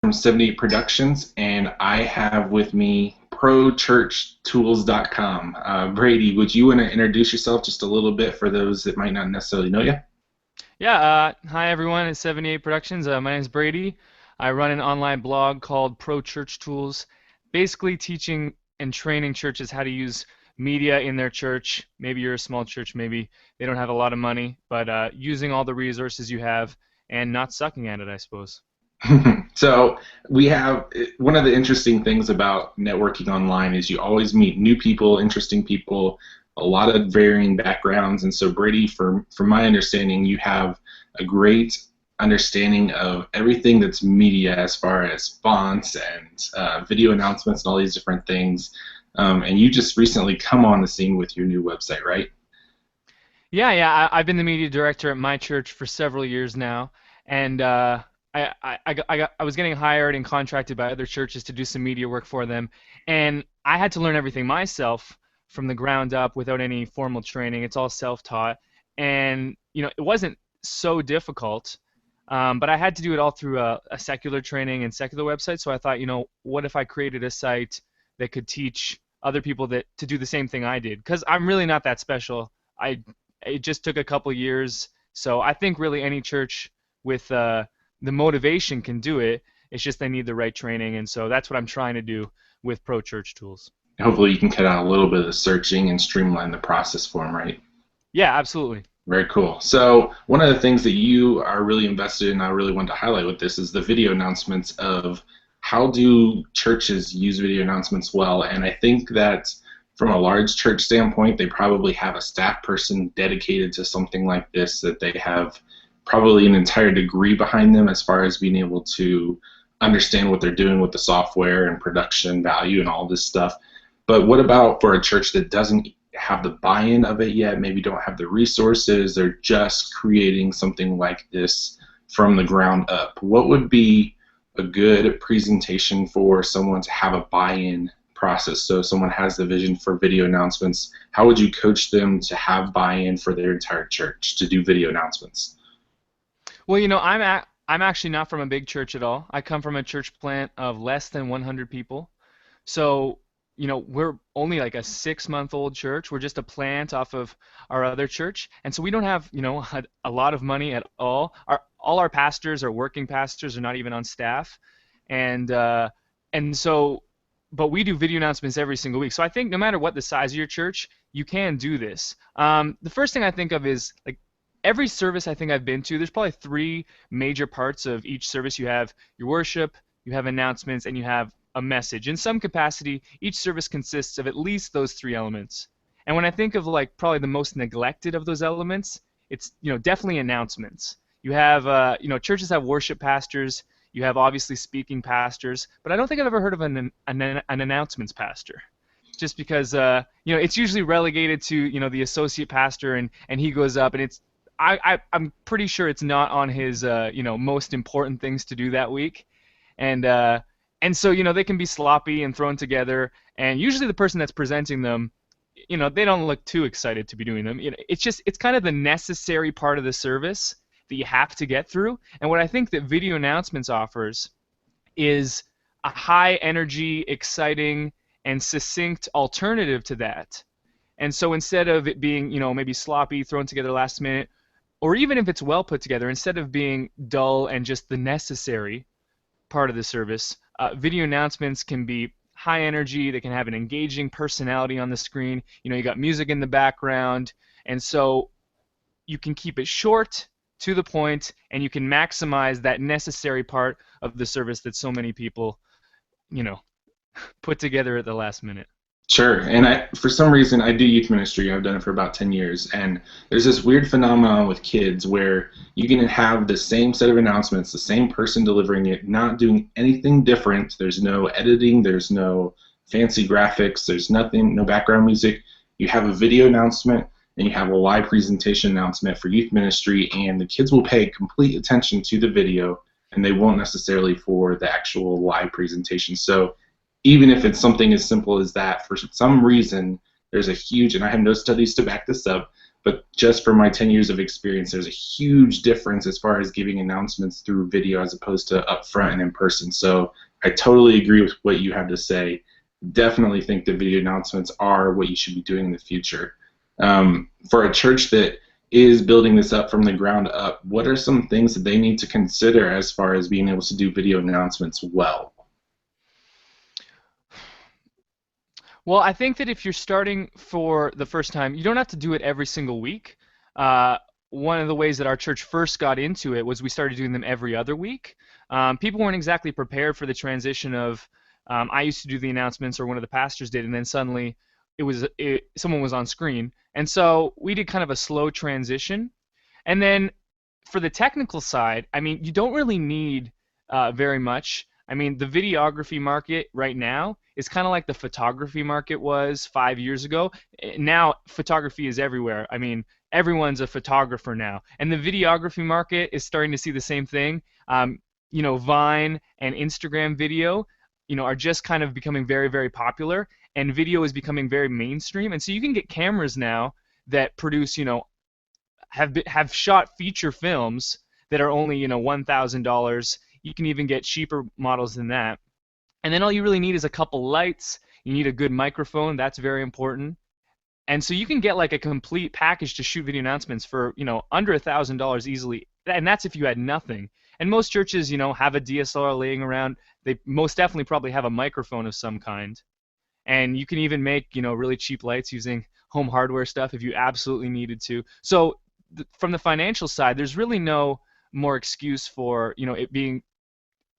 from 78 Productions, and I have with me ProChurchTools.com. Brady, would you want to introduce yourself just a little bit for those that might not necessarily know you? Yeah, hi everyone, it's 78 Productions. My name is Brady. I run an online blog called Pro Church Tools, basically teaching and training churches how to use media in their church. Maybe you're a small church, maybe they don't have a lot of money, but using all the resources you have and not sucking at it, I suppose. So we have one of the interesting things about networking online is you always meet new people, interesting people, a lot of varying backgrounds. And so Brady, from my understanding, you have a great understanding of everything that's media as far as fonts and video announcements and all these different things. And you just recently come on the scene with your new website, right? I've been the media director at my church for several years now, and I was getting hired and contracted by other churches to do some media work for them, and I had to learn everything myself from the ground up without any formal training. It's all self-taught, and it wasn't so difficult, but I had to do it all through a secular training and secular website. So I thought, what if I created a site that could teach other people that to do the same thing I did? Because I'm really not that special. It just took a couple years. So I think really any church with the motivation can do it. It's just they need the right training, and so that's what I'm trying to do with Pro Church Tools. Hopefully you can cut out a little bit of the searching and streamline the process for them, right? Yeah, absolutely. Very cool. So one of the things that you are really invested in, I really want to highlight with this, is the video announcements of how do churches use video announcements well. And I think that from a large church standpoint, they probably have a staff person dedicated to something like this, that they have probably an entire degree behind them as far as being able to understand what they're doing with the software and production value and all this stuff. But what about for a church that doesn't have the buy-in of it yet, maybe don't have the resources, they're just creating something like this from the ground up? What would be a good presentation for someone to have a buy-in process? So someone has the vision for video announcements. How would you coach them to have buy-in for their entire church to do video announcements? Well, I'm actually not from a big church at all. I come from a church plant of less than 100 people. So, we're only like a 6-month-old church. We're just a plant off of our other church. And so we don't have, a lot of money at all. All our pastors are working pastors, are not even on staff. And so, but we do video announcements every single week. So I think no matter what the size of your church, you can do this. The first thing I think of is like every service I think I've been to, there's probably 3 major parts of each service. You have your worship, you have announcements, and you have a message. In some capacity, each service consists of at least those 3 elements. And when I think of like probably the most neglected of those elements, it's definitely announcements. You have churches have worship pastors, you have obviously speaking pastors, but I don't think I've ever heard of an announcements pastor. Just because it's usually relegated to the associate pastor, and he goes up, and I'm pretty sure it's not on his most important things to do that week, and so they can be sloppy and thrown together, and usually the person that's presenting them, they don't look too excited to be doing them. It's kind of the necessary part of the service that you have to get through. And what I think that video announcements offers is a high energy, exciting, and succinct alternative to that. And so instead of it being maybe sloppy, thrown together last minute, or even if it's well put together, instead of being dull and just the necessary part of the service, video announcements can be high energy. They can have an engaging personality on the screen. You got music in the background, and so you can keep it short, to the point, and you can maximize that necessary part of the service that so many people, put together at the last minute. Sure, and for some reason, I do youth ministry. I've done it for about 10 years, and there's this weird phenomenon with kids where you can have the same set of announcements, the same person delivering it, not doing anything different. There's no editing, there's no fancy graphics, there's nothing, no background music. You have a video announcement, and you have a live presentation announcement for youth ministry, and the kids will pay complete attention to the video, and they won't necessarily for the actual live presentation. So even if it's something as simple as that, for some reason, there's a huge, and I have no studies to back this up, but just from my 10 years of experience, there's a huge difference as far as giving announcements through video as opposed to up front and in person. So I totally agree with what you have to say. Definitely think that video announcements are what you should be doing in the future. For a church that is building this up from the ground up, what are some things that they need to consider as far as being able to do video announcements well? Well, I think that if you're starting for the first time, you don't have to do it every single week. Uh, One of the ways that our church first got into it was we started doing them every other week. People weren't exactly prepared for the transition of I used to do the announcements, or one of the pastors did, and then suddenly someone was on screen, and so we did kind of a slow transition. And then for the technical side, I mean, you don't really need very much. I mean, the videography market right now is kind of like the photography market was 5 years ago. Now, photography is everywhere. I mean, everyone's a photographer now. And the videography market is starting to see the same thing. Vine and Instagram video, are just kind of becoming very, very popular. And video is becoming very mainstream. And so you can get cameras now that produce, have shot feature films that are only $1,000. You can even get cheaper models than that. And then all you really need is a couple lights. You need a good microphone. That's very important. And so you can get like a complete package to shoot video announcements for under $1,000 easily. And that's if you had nothing. And most churches have a DSLR laying around. They most definitely probably have a microphone of some kind. And you can even make really cheap lights using home hardware stuff if you absolutely needed to. So from the financial side, there's really no more excuse for it being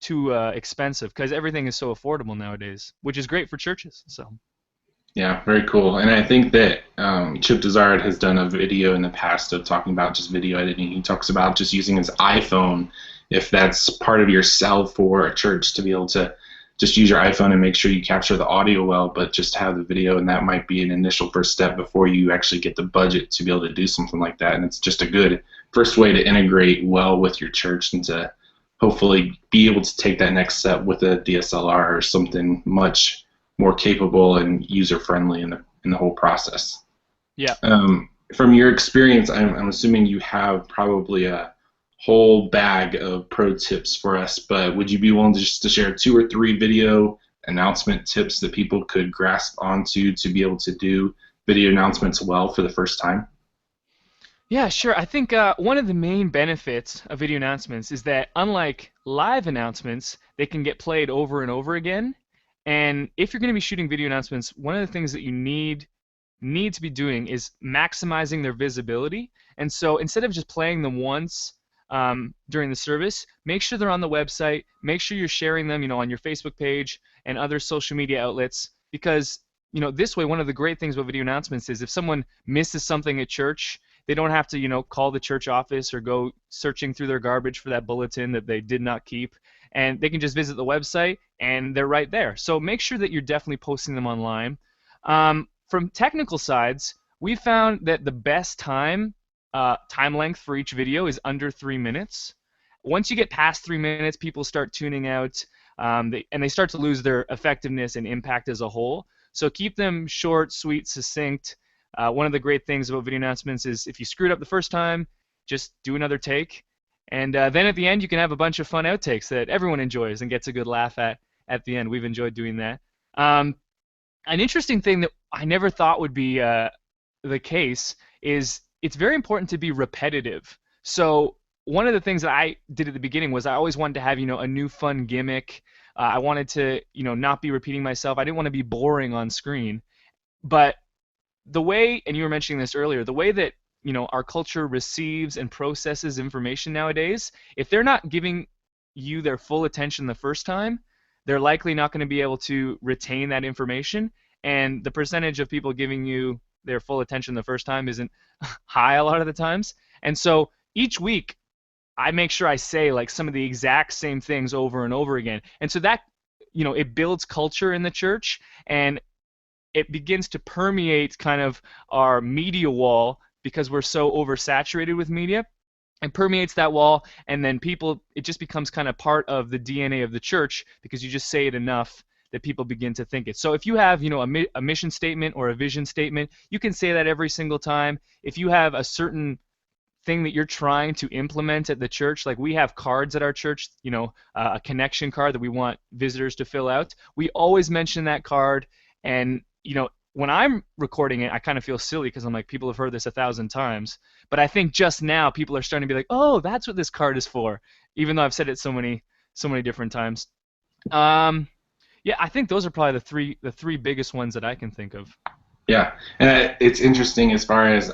too expensive, because everything is so affordable nowadays, which is great for churches. So Yeah, very cool. And I think that Chip Desard has done a video in the past of talking about just video editing. He talks about just using his iPhone, if that's part of your sell for a church, to be able to just use your iPhone and make sure you capture the audio well, but just have the video, and that might be an initial first step before you actually get the budget to be able to do something like that. And it's just a good first way to integrate well with your church and to hopefully be able to take that next step with a DSLR or something much more capable and user friendly in the whole process. yeah. From your experience, I'm assuming you have probably a whole bag of pro tips for us, but would you be willing to just to share 2 or 3 video announcement tips that people could grasp onto to be able to do video announcements well for the first time? Yeah, sure. I think one of the main benefits of video announcements is that, unlike live announcements, they can get played over and over again. And if you're going to be shooting video announcements, one of the things that you need to be doing is maximizing their visibility. And so instead of just playing them once during the service, make sure they're on the website. Make sure you're sharing them, on your Facebook page and other social media outlets, because this way, one of the great things about video announcements is if someone misses something at church, they don't have to call the church office or go searching through their garbage for that bulletin that they did not keep, and they can just visit the website and they're right there. So make sure that you're definitely posting them online. From technical sides, we found that the best time length for each video is under 3 minutes. Once you get past 3 minutes, people start tuning out, and they start to lose their effectiveness and impact as a whole. So keep them short, sweet, succinct. One of the great things about video announcements is if you screwed up the first time, just do another take. And then at the end, you can have a bunch of fun outtakes that everyone enjoys and gets a good laugh at the end. We've enjoyed doing that. An interesting thing that I never thought would be the case is it's very important to be repetitive. So one of the things that I did at the beginning was I always wanted to have a new fun gimmick. I wanted to not be repeating myself. I didn't want to be boring on screen. But the way, and you were mentioning this earlier, the way that our culture receives and processes information nowadays, if they're not giving you their full attention the first time, they're likely not going to be able to retain that information. And the percentage of people giving you their full attention the first time isn't high a lot of the times. And so each week, I make sure I say like some of the exact same things over and over again. And so that, it builds culture in the church, and it begins to permeate kind of our media wall, because we're so oversaturated with media. It permeates that wall, and then it just becomes kind of part of the DNA of the church, because you just say it enough that people begin to think it. So if you have, a mission statement or a vision statement, you can say that every single time. If you have a certain thing that you're trying to implement at the church, like we have cards at our church, a connection card that we want visitors to fill out. We always mention that card, and when I'm recording it, I kind of feel silly because I'm like, people have heard this 1,000 times, but I think just now people are starting to be like, oh, that's what this card is for, even though I've said it so many different times. Um, yeah, I think those are probably the three biggest ones that I can think of. Yeah, and it's interesting as far as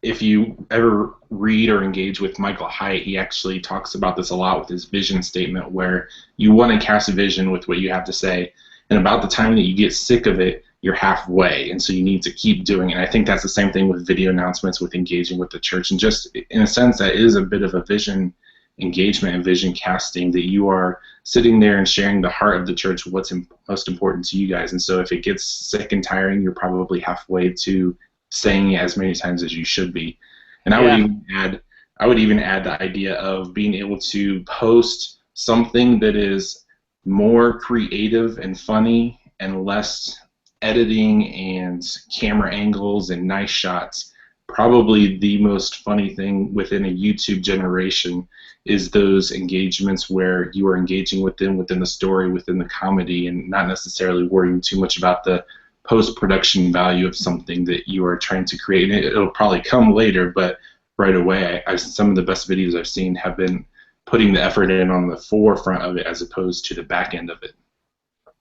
if you ever read or engage with Michael Hyatt, he actually talks about this a lot with his vision statement, where you want to cast a vision with what you have to say, and about the time that you get sick of it, you're halfway, and so you need to keep doing it. And I think that's the same thing with video announcements, with engaging with the church, and just in a sense, that is a bit of a vision engagement and vision casting, that you are sitting there and sharing the heart of the church, what's most important to you guys. And so if it gets sick and tiring, you're probably halfway to saying it as many times as you should be. And Yeah. I would even add the idea of being able to post something that is more creative and funny and less editing and camera angles and nice shots. Probably the most funny thing within a YouTube generation is those engagements where you are engaging with them within the story, within the comedy, and not necessarily worrying too much about the post-production value of something that you are trying to create. And it'll probably come later, but right away, some of the best videos I've seen have been putting the effort in on the forefront of it as opposed to the back end of it.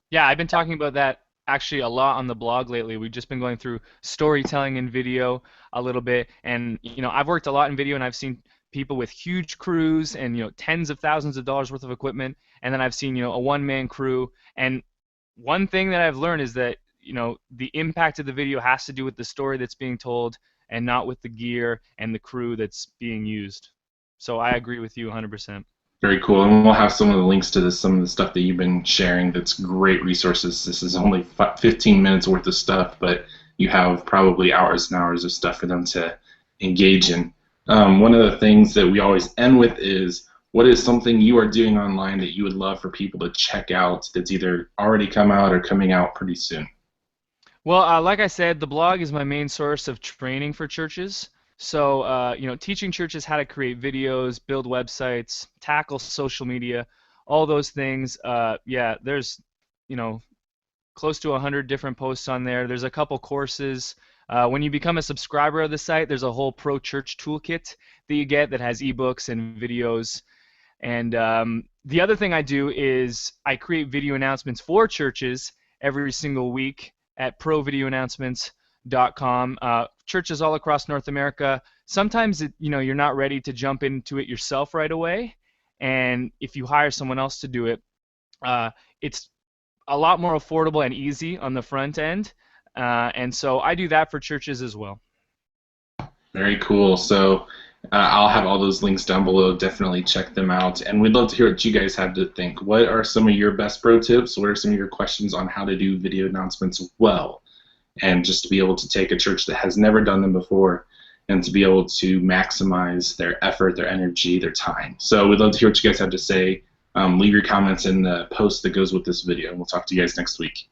Yeah, I've been talking about that actually a lot on the blog lately. We've just been going through storytelling in video a little bit, and I've worked a lot in video, and I've seen people with huge crews and tens of thousands of dollars worth of equipment, and then I've seen a one-man crew. And one thing that I've learned is that the impact of the video has to do with the story that's being told, and not with the gear and the crew that's being used. So I agree with you 100%. Very cool, and we'll have some of the links to this, some of the stuff that you've been sharing. That's great resources. This is only 15 minutes worth of stuff, but you have probably hours and hours of stuff for them to engage in. One of the things that we always end with is, what is something you are doing online that you would love for people to check out that's either already come out or coming out pretty soon? Well, like I said, the blog is my main source of training for churches. So, teaching churches how to create videos, build websites, tackle social media, all those things. Yeah, there's, close to 100 different posts on there. There's a couple courses. When you become a subscriber of the site, there's a whole pro church toolkit that you get that has ebooks and videos. And the other thing I do is I create video announcements for churches every single week at provideoannouncements.com. Churches all across North America. Sometimes you're not ready to jump into it yourself right away, and if you hire someone else to do it, it's a lot more affordable and easy on the front end. And so I do that for churches as well. Very cool. So I'll have all those links down below. Definitely check them out. And we'd love to hear what you guys have to think. What are some of your best pro tips? What are some of your questions on how to do video announcements well? And just to be able to take a church that has never done them before and to be able to maximize their effort, their energy, their time. So we'd love to hear what you guys have to say. Leave your comments in the post that goes with this video. And we'll talk to you guys next week.